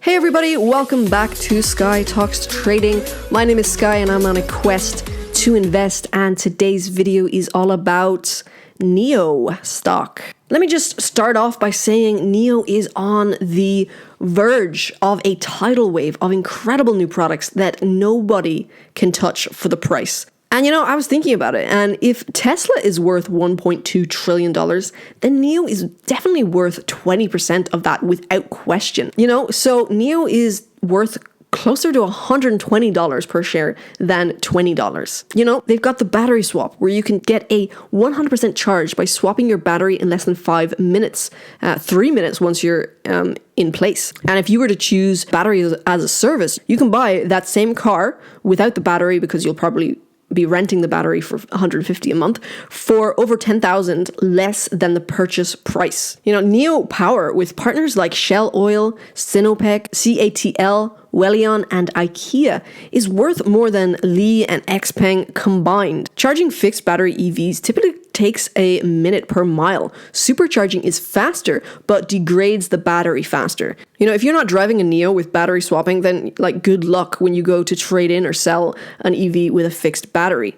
Hey everybody, welcome back to Sky Talks Trading. My name is Sky and I'm on a quest to invest, and today's video is all about Nio Stock. Let me just start off by saying Nio is on the verge of a tidal wave of incredible new products that nobody can touch for the price. And I was thinking about it, and if Tesla is worth $1.2 trillion, then Nio is definitely worth 20% of that without question. So Nio is worth closer to $120 per share than $20. They've got the battery swap where you can get a 100% charge by swapping your battery in less than 5 minutes, 3 minutes once you're in place. And if you were to choose battery as a service, you can buy that same car without the battery, because you'll probably be renting the battery for $150 a month for over $10,000 less than the purchase price. Nio Power, with partners like Shell Oil, Sinopec, CATL, Wellion, and IKEA, is worth more than Li and XPeng combined. Charging fixed battery EVs typically takes a minute per mile. Supercharging is faster, but degrades the battery faster. If you're not driving a Nio with battery swapping, then good luck when you go to trade in or sell an EV with a fixed battery.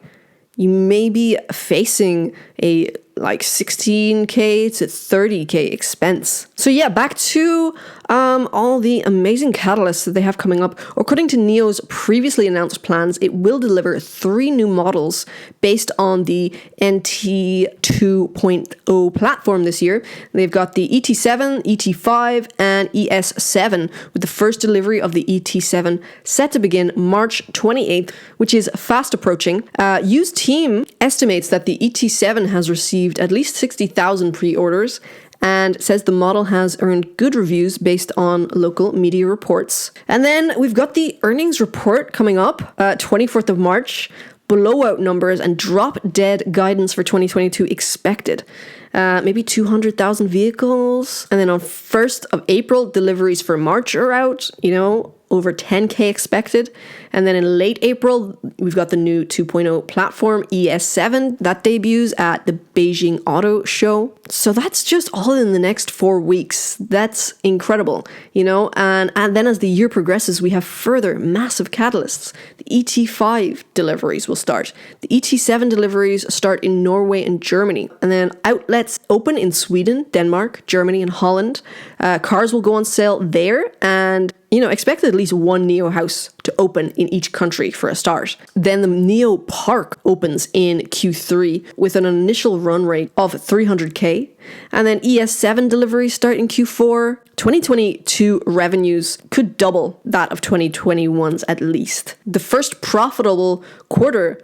You may be facing a 16K to 30K expense. So yeah, back to all the amazing catalysts that they have coming up. According to Nio's previously announced plans, it will deliver 3 new models based on the NT 2.0 platform this year. They've got the ET7, ET5, and ES7, with the first delivery of the ET7 set to begin March 28th, which is fast approaching. Used Team estimates that the ET7 has received at least 60,000 pre-orders and says the model has earned good reviews based on local media reports. And then we've got the earnings report coming up, 24th of March. Blowout numbers and drop-dead guidance for 2022 expected. Maybe 200,000 vehicles. And then on 1st of April, deliveries for March are out, over 10K expected. And then in late April, we've got the new 2.0 platform, ES7, that debuts at the Beijing Auto Show. So that's just all in the next 4 weeks. That's incredible, and then as the year progresses, we have further massive catalysts. The ET5 deliveries will start. The ET7 deliveries start in Norway and Germany. And then outlets open in Sweden, Denmark, Germany, and Holland. Cars will go on sale there, and expect at least one Nio house to open in each country for a start. Then the Nio Park opens in Q3 with an initial run rate of 300K. And then ES7 deliveries start in Q4. 2022 revenues could double that of 2021's at least. The first profitable quarter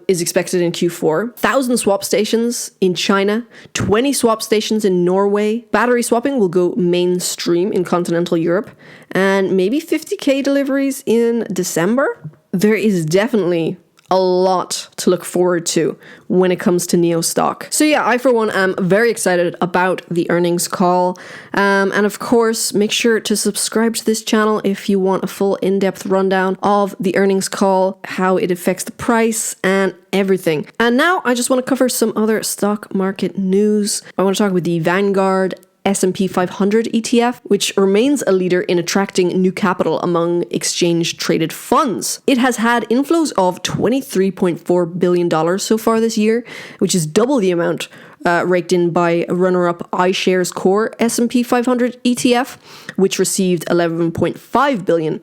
is expected in Q4. 1,000 swap stations in China, 20 swap stations in Norway. Battery swapping will go mainstream in continental Europe, and maybe 50K deliveries in December. There is definitely a lot to look forward to when it comes to Nio Stock. So yeah, I for one am very excited about the earnings call. And of course, make sure to subscribe to this channel if you want a full in-depth rundown of the earnings call, how it affects the price, and everything. And now I just want to cover some other stock market news. I want to talk with the Vanguard S&P 500 ETF, which remains a leader in attracting new capital among exchange-traded funds. It has had inflows of $23.4 billion so far this year, which is double the amount raked in by runner-up iShares Core S&P 500 ETF, which received $11.5 billion.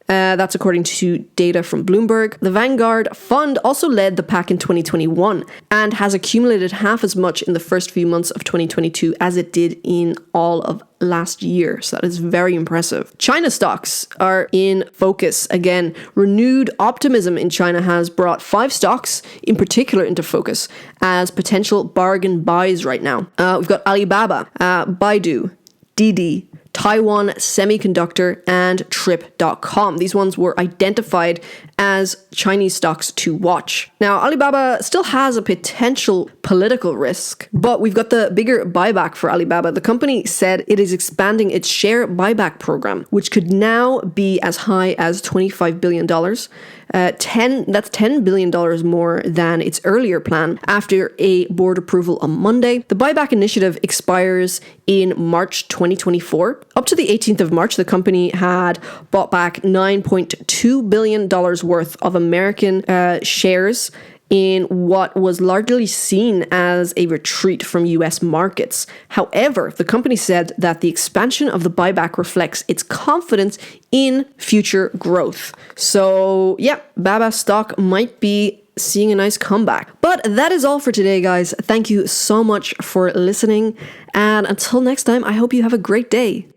That's according to data from Bloomberg. The Vanguard fund also led the pack in 2021 and has accumulated half as much in the first few months of 2022 as it did in all of last year. So that is very impressive. China stocks are in focus again. Renewed optimism in China has brought 5 stocks in particular into focus as potential bargain buys right now. We've got Alibaba, Baidu, Didi, Taiwan Semiconductor, and Trip.com. These ones were identified as Chinese stocks to watch. Now, Alibaba still has a potential political risk, but we've got the bigger buyback for Alibaba. The company said it is expanding its share buyback program, which could now be as high as $25 billion. That's $10 billion more than its earlier plan after a board approval on Monday. The buyback initiative expires in March 2024. Up to the 18th of March, the company had bought back $9.2 billion worth of American shares in what was largely seen as a retreat from US markets. However, the company said that the expansion of the buyback reflects its confidence in future growth. So yeah, BABA stock might be seeing a nice comeback. But that is all for today, guys. Thank you so much for listening. And until next time, I hope you have a great day.